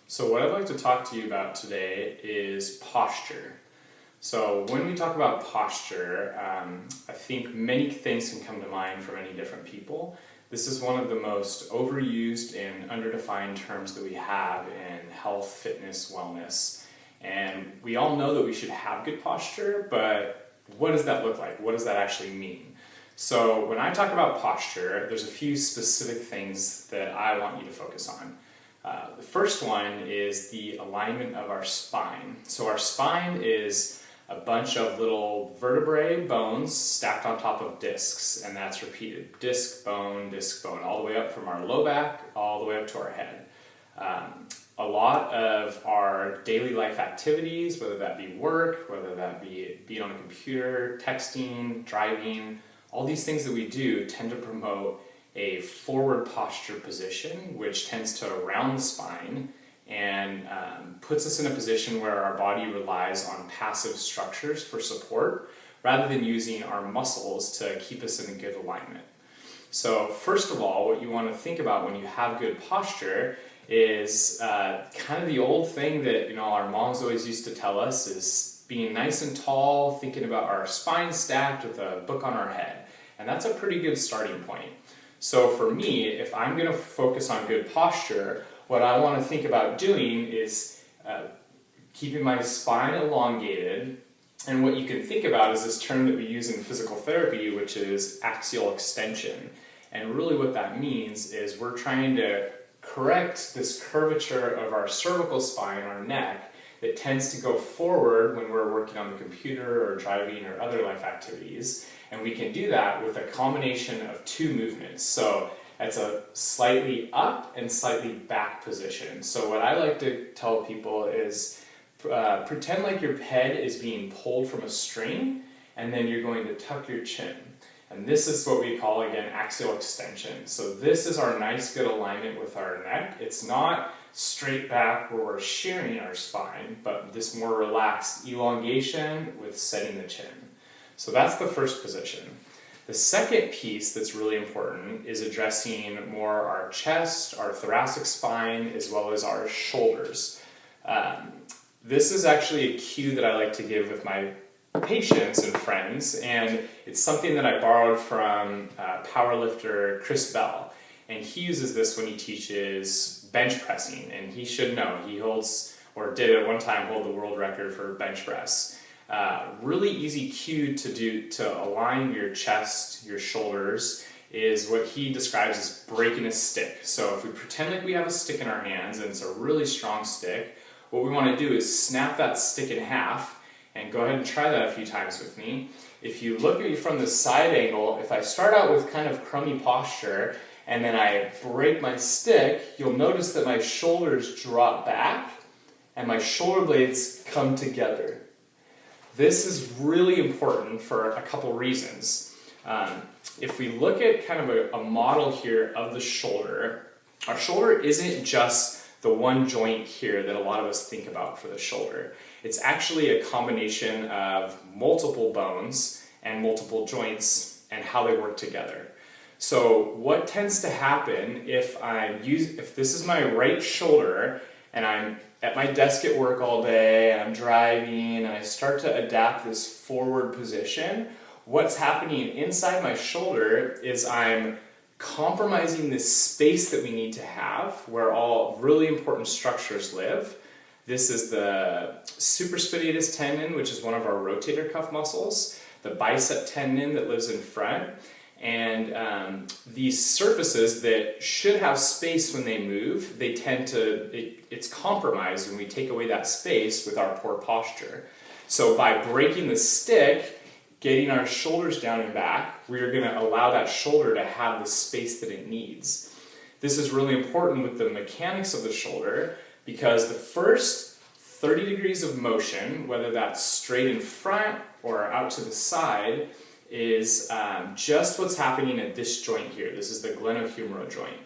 So what I'd like to talk to you about today is posture. So when we talk about posture, I think many things can come to mind for many different people. This is one of the most overused and underdefined terms that we have in health, fitness, wellness. And we all know that we should have good posture, but what does that look like? What does that actually mean? So when I talk about posture, there's a few specific things that I want you to focus on. The first one is the alignment of our spine. So our spine is a bunch of little vertebrae bones stacked on top of discs, and that's repeated. Disc, bone, all the way up from our low back, all the way up to our head. A lot of our daily life activities, whether that be work, whether that be being on a computer, texting, driving, all these things that we do tend to promote a forward posture position, which tends to round the spine and puts us in a position where our body relies on passive structures for support rather than using our muscles to keep us in a good alignment. So first of all, what you want to think about when you have good posture is kind of the old thing that our moms always used to tell us is being nice and tall, thinking about our spine stacked with a book on our head. And that's a pretty good starting point. So for me, if I'm going to focus on good posture, what I want to think about doing is keeping my spine elongated. And what you can think about is this term that we use in physical therapy, which is axial extension. And really what that means is we're trying to correct this curvature of our cervical spine, our neck, that tends to go forward when we're working on the computer or driving or other life activities. And we can do that with a combination of two movements. So it's a slightly up and slightly back position. So what I like to tell people is pretend like your head is being pulled from a string, and then you're going to tuck your chin. And this is what we call, again, axial extension. So this is our nice good alignment with our neck. It's not straight back where we're shearing our spine, but this more relaxed elongation with setting the chin. So that's the first position. The second piece that's really important is addressing more our chest, our thoracic spine, as well as our shoulders. This is actually a cue that I like to give with my patients and friends, and it's something that I borrowed from powerlifter Chris Bell. And he uses this when he teaches bench pressing, and he should know. He holds, or did at one time, hold the world record for bench press. Really easy cue to do to align your chest, your shoulders, is what he describes as breaking a stick. So if we pretend like we have a stick in our hands and it's a really strong stick, what we want to do is snap that stick in half, and go ahead and try that a few times with me. If you look at me from the side angle, if I start out with kind of crummy posture and then I break my stick, you'll notice that my shoulders drop back and my shoulder blades come together. This is really important for a couple reasons. If we look at kind of a model here of the shoulder, our shoulder isn't just the one joint here that a lot of us think about for the shoulder. It's actually a combination of multiple bones and multiple joints and how they work together. So what tends to happen if this is my right shoulder and I'm at my desk at work all day, and I'm driving, and I start to adapt this forward position, what's happening inside my shoulder is I'm compromising this space that we need to have where all really important structures live. This is the supraspinatus tendon, which is one of our rotator cuff muscles, the bicep tendon that lives in front, and these surfaces that should have space when they move, they tend to, it's compromised when we take away that space with our poor posture. So by breaking the stick, getting our shoulders down and back, we're going to allow that shoulder to have the space that it needs. This is really important with the mechanics of the shoulder because the first 30 degrees of motion, whether that's straight in front or out to the side, is just what's happening at this joint here. This is the glenohumeral joint.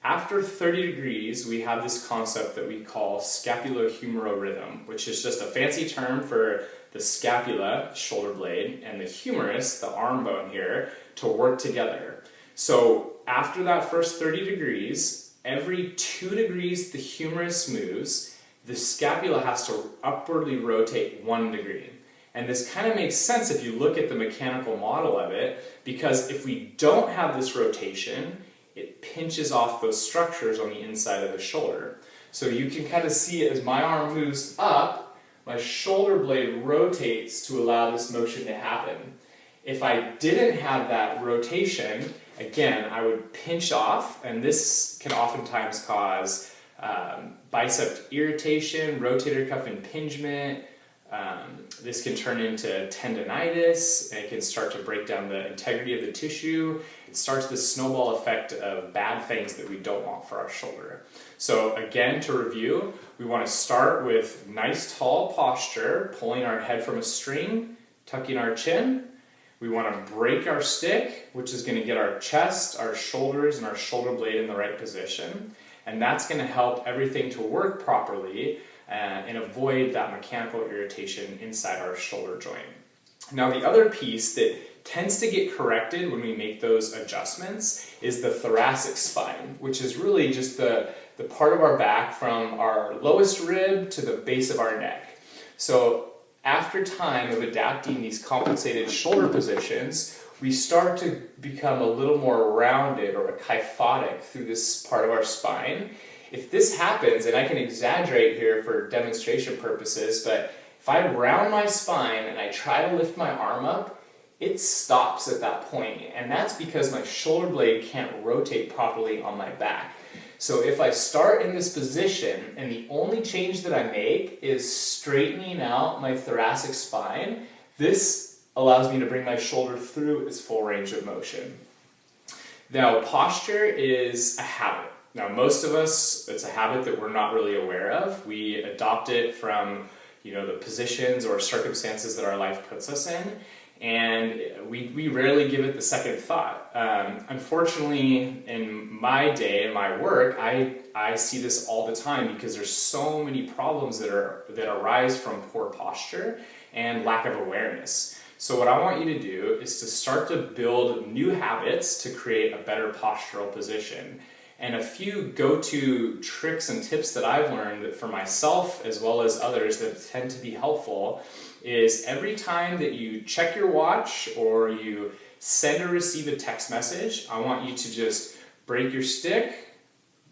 After 30 degrees, we have this concept that we call scapulohumeral rhythm, which is just a fancy term for the scapula, shoulder blade, and the humerus, the arm bone here, to work together. So after that first 30 degrees, every 2 degrees the humerus moves, the scapula has to upwardly rotate 1 degree. And this kind of makes sense if you look at the mechanical model of it, because if we don't have this rotation, it pinches off those structures on the inside of the shoulder. So you can kind of see as my arm moves up, my shoulder blade rotates to allow this motion to happen. If I didn't have that rotation, again, I would pinch off, and this can oftentimes cause bicep irritation, rotator cuff impingement. This can turn into tendonitis, and it can start to break down the integrity of the tissue. It starts this snowball effect of bad things that we don't want for our shoulder. So again, to review, we want to start with nice tall posture, pulling our head from a string, tucking our chin. We want to break our stick, which is going to get our chest, our shoulders, and our shoulder blade in the right position. And that's going to help everything to work properly and avoid that mechanical irritation inside our shoulder joint. Now, the other piece that tends to get corrected when we make those adjustments is the thoracic spine, which is really just the part of our back from our lowest rib to the base of our neck. So after time of adapting these compensated shoulder positions, we start to become a little more rounded or kyphotic through this part of our spine. If this happens, and I can exaggerate here for demonstration purposes, but if I round my spine and I try to lift my arm up, it stops at that point, and that's because my shoulder blade can't rotate properly on my back. So if I start in this position and the only change that I make is straightening out my thoracic spine, this allows me to bring my shoulder through its full range of motion. Now, posture is a habit. Now, most of us, it's a habit that we're not really aware of. We adopt it from, the positions or circumstances that our life puts us in, and we rarely give it the second thought. Unfortunately, in my day, in my work, I see this all the time because there's so many problems that arise from poor posture and lack of awareness. So what I want you to do is to start to build new habits to create a better postural position. And a few go-to tricks and tips that I've learned for myself as well as others that tend to be helpful is every time that you check your watch or you send or receive a text message, I want you to just break your stick,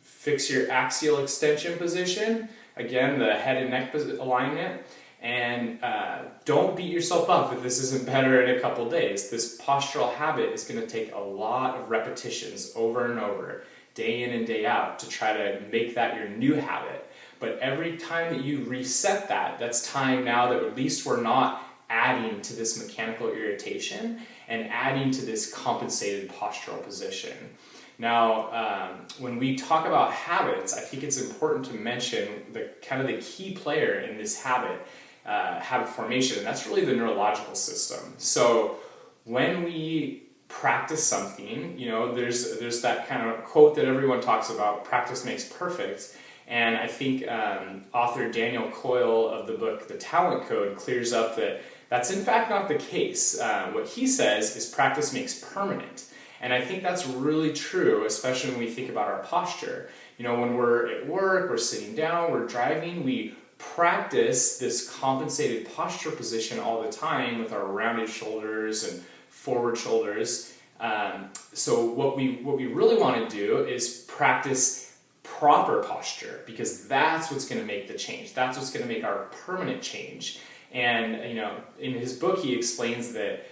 fix your axial extension position, again, the head and neck alignment, and don't beat yourself up if this isn't better in a couple days. This postural habit is going to take a lot of repetitions over and over, day in and day out, to try to make that your new habit. But every time that you reset that, that's time now that at least we're not adding to this mechanical irritation and adding to this compensated postural position. Now, when we talk about habits, I think it's important to mention the key player in this habit formation, and that's really the neurological system. So when we practice something, there's that kind of quote that everyone talks about, practice makes perfect. And I think author Daniel Coyle of the book The Talent Code clears up that that's in fact not the case. What he says is practice makes permanent. And I think that's really true, especially when we think about our posture. When we're at work, we're sitting down, we're driving, we practice this compensated posture position all the time with our rounded shoulders and forward shoulders. So what we really want to do is practice proper posture, because that's what's going to make the change. That's what's going to make our permanent change. And in his book, he explains that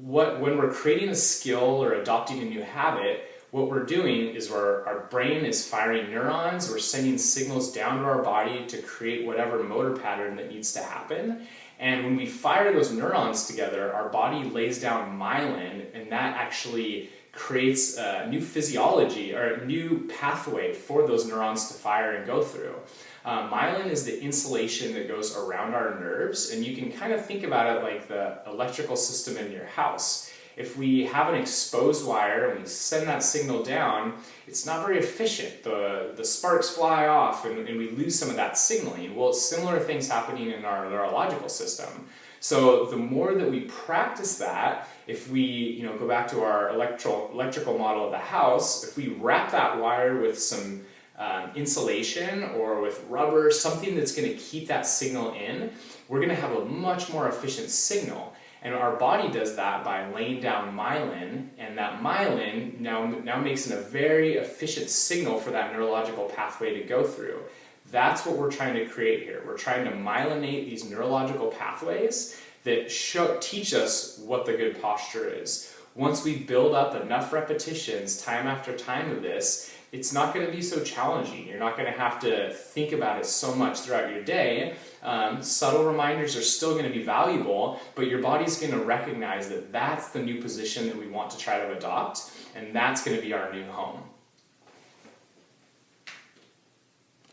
when we're creating a skill or adopting a new habit, what we're doing is our brain is firing neurons. We're sending signals down to our body to create whatever motor pattern that needs to happen. And when we fire those neurons together, our body lays down myelin, and that actually creates a new physiology or a new pathway for those neurons to fire and go through. Myelin is the insulation that goes around our nerves, and you can kind of think about it like the electrical system in your house. If we have an exposed wire and we send that signal down, it's not very efficient. The sparks fly off and we lose some of that signaling. Well, similar things happening in our neurological system. So the more that we practice that, if we go back to our electrical model of the house, if we wrap that wire with some insulation or with rubber, something that's going to keep that signal in, we're going to have a much more efficient signal. And our body does that by laying down myelin, and that myelin now makes it a very efficient signal for that neurological pathway to go through. That's what we're trying to create here. We're trying to myelinate these neurological pathways that teach us what the good posture is. Once we build up enough repetitions, time after time of this, it's not going to be so challenging. You're not going to have to think about it so much throughout your day. Subtle reminders are still going to be valuable, but your body's going to recognize that that's the new position that we want to try to adopt, and that's going to be our new home.